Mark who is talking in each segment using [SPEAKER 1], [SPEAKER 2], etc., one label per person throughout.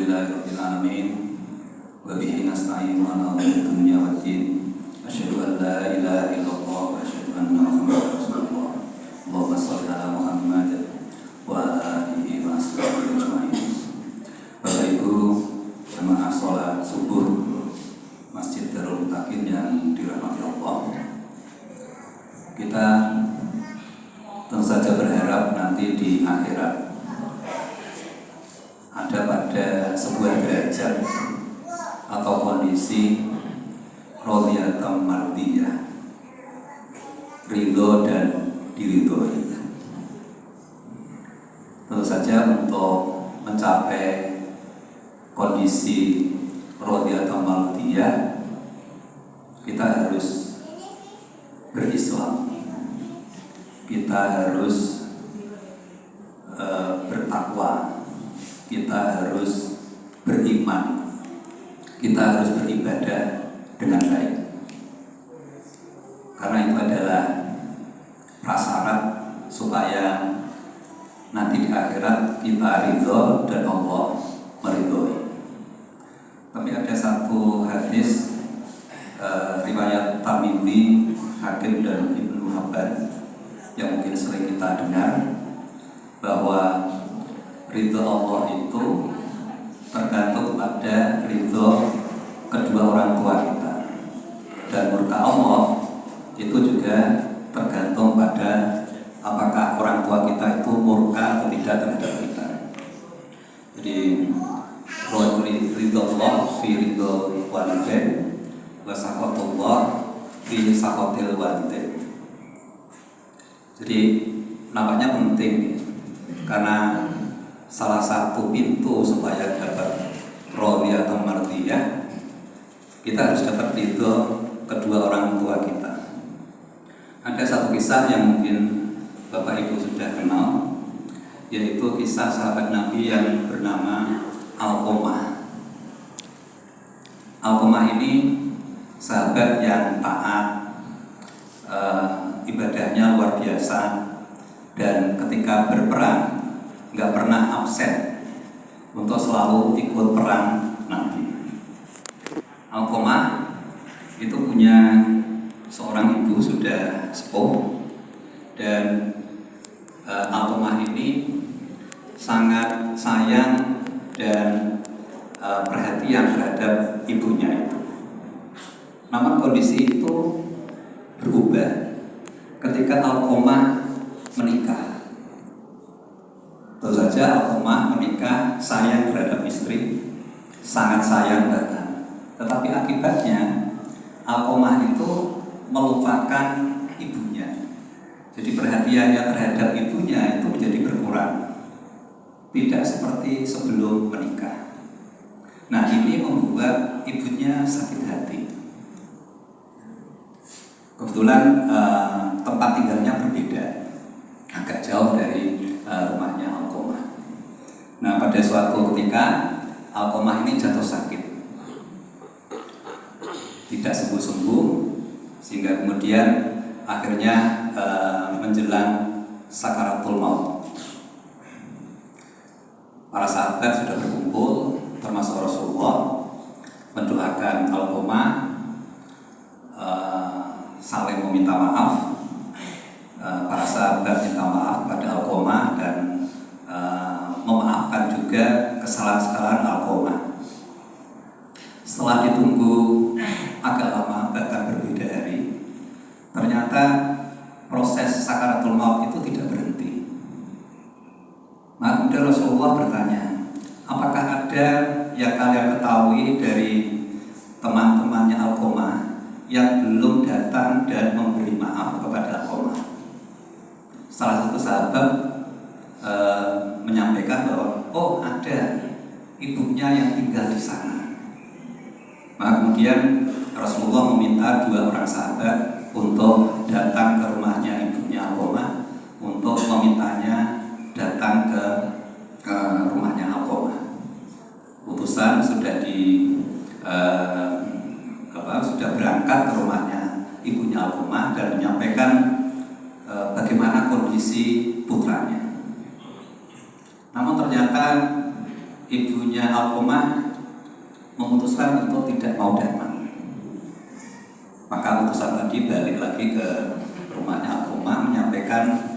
[SPEAKER 1] Alhamdulillahirabbil alamin wa bihi nasta'inu ala umuri dunya waddin. Asyhadu an la ilaha illallah wa asyhadu anna Muhammadar Rasulullah. Allahumma shalli ala Muhammad wa ala alihi wa sahbihi ajma'in. Bapak Ibu jamaah salat subuh Masjid Darul Mutakin yang dirahmati Allah, kita tentu saja berharap nanti di akhirat ada pada sebuah derajat atau kondisi radhiyatam mardiyah, ridho dan diridhoi. Tentu saja untuk mencapai kondisi radhiyatam mardiyah kita harus berislam, kita harus bertakwa, kita harus beriman, kita harus beribadah dengan baik. Karena itu adalah prasyarat supaya nanti di akhirat kita ridho dan Allah meridhoi. Tapi ada satu hadis riwayat Tirmidzi, Hakim dan Ibnu Hibban yang mungkin sering kita dengar, bahwa ridho Allah itu tergantung pada ridho kedua orang tua kita, dan murka Allah itu juga tergantung pada apakah orang tua kita itu murka atau tidak terhadap kita. Jadi ridho Allah fi ridho walidain wa sakhatullah fi sakhatil walidain. Jadi nampaknya penting, karena salah satu pintu supaya dapat radhiyatam mardiyah, kita harus dapat ridho kedua orang tua kita. Ada satu kisah yang mungkin Bapak Ibu sudah kenal, yaitu kisah sahabat Nabi yang bernama Alqamah. Alqamah ini sahabat yang taat, ibadahnya luar biasa, dan ketika berperang nggak pernah absen untuk selalu ikut perang Nabi. Alqamah itu punya seorang ibu sudah sepuh, dan Alqamah ini sangat sayang dan perhatian terhadap ibunya itu. Namun kondisi itu berubah ketika Alqamah menikah. Tentu saja Alqamah menikah, sayang terhadap istri, sangat sayang bahkan. Tetapi akibatnya Alqamah itu melupakan ibunya. Jadi perhatiannya terhadap ibunya itu menjadi berkurang, tidak seperti sebelum menikah. Nah, ini membuat ibunya sakit hati. Kebetulan tempat tinggalnya berbeda, agak jauh dari rumahnya Alqamah. Nah, pada suatu ketika Alqamah ini jatuh sakit, tidak sembuh-sembuh, sehingga kemudian akhirnya menjelang sakaratul maut. Para sahabat sudah berkumpul, termasuk Rasulullah, mendoakan Alqamah, saling meminta maaf. Para sahabat minta maaf pada Alqamah dan memaafkan juga kesalahan-kesalahan Alqamah. Setelah ditunggu agak lama, bahkan berbeda hari, ternyata proses sakaratul maut itu tidak berhenti. Maka kemudian Rasulullah bertanya, apakah ada yang kalian ketahui dari teman-temannya Alqamah yang belum datang dan memberi maaf kepada Alqamah? Salah satu sahabat menyampaikan bahwa ada ibunya yang tinggal di sana. Maka kemudian Rasulullah meminta dua orang sahabat untuk datang ke rumahnya ibunya Alqamah, untuk memintanya datang ke rumahnya Alqamah. Utusan sudah sudah berangkat ke rumahnya ibunya Alqamah dan menyampaikan bagaimana kondisi putranya. Namun ternyata ibunya Alqamah memutuskan untuk tidak mau datang. Maka utusan tadi balik lagi ke rumahnya Alqamah menyampaikan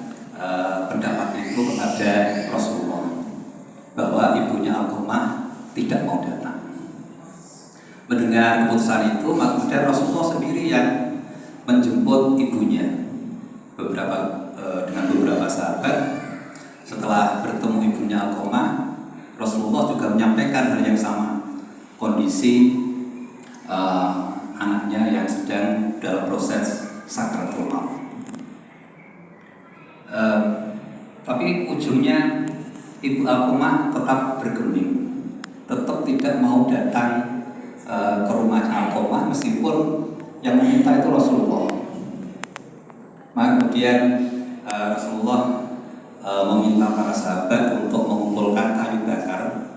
[SPEAKER 1] pendapat itu kepada Rasulullah bahwa ibunya Alqamah tidak mau datang. Mendengar keputusan itu, maka kemudian Rasulullah sendiri yang menjemput ibunya dengan beberapa sahabat. Setelah bertemu ibunya Alqamah, Rasulullah juga menyampaikan hal yang sama, kondisi anaknya yang sedang dalam proses sakaratul maut. Tapi ujungnya ibu Alqamah tetap bergeming, tetap tidak mau datang ke rumahnya Alqamah meskipun yang meminta itu Rasulullah. Maka kemudian Rasulullah meminta para sahabat untuk mengumpulkan kayu bakar,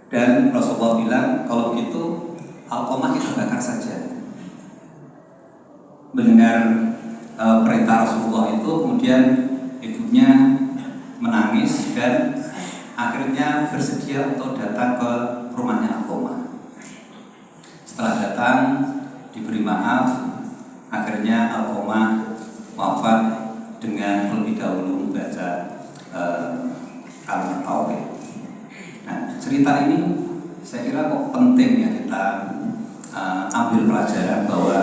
[SPEAKER 1] dan Rasulullah bilang kalau begitu Alqamah kita bakar saja. Mendengar perintah Rasulullah itu, kemudian ibunya menangis dan akhirnya bersedia untuk datang ke rumahnya Alqamah. Setelah datang diberi maaf, akhirnya Alqamah wafat dengan terlebih dahulu membaca kalimat tauhid. Nah, cerita ini saya kira kok penting ya kita ambil pelajaran bahwa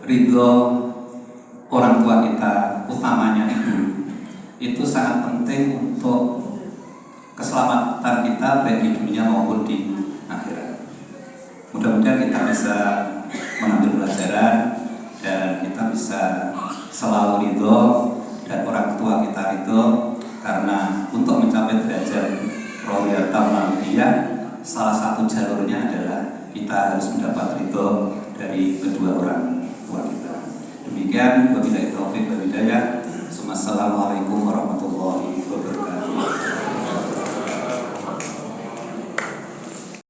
[SPEAKER 1] ridho orang tua kita, utamanya ibu, itu sangat penting untuk keselamatan kita baik di dunia maupun di akhirat. Mudah-mudahan kita bisa mengambil pelajaran dan kita bisa selalu ridho dan orang tua kita ridho, karena untuk mencapai derajat rohiyatul marfiyah salah satu jalurnya adalah kita harus mendapat ridho dari kedua orang tua kita. Demikian, wabillahi taufiq wal hidayah. Assalamualaikum warahmatullahi wabarakatuh.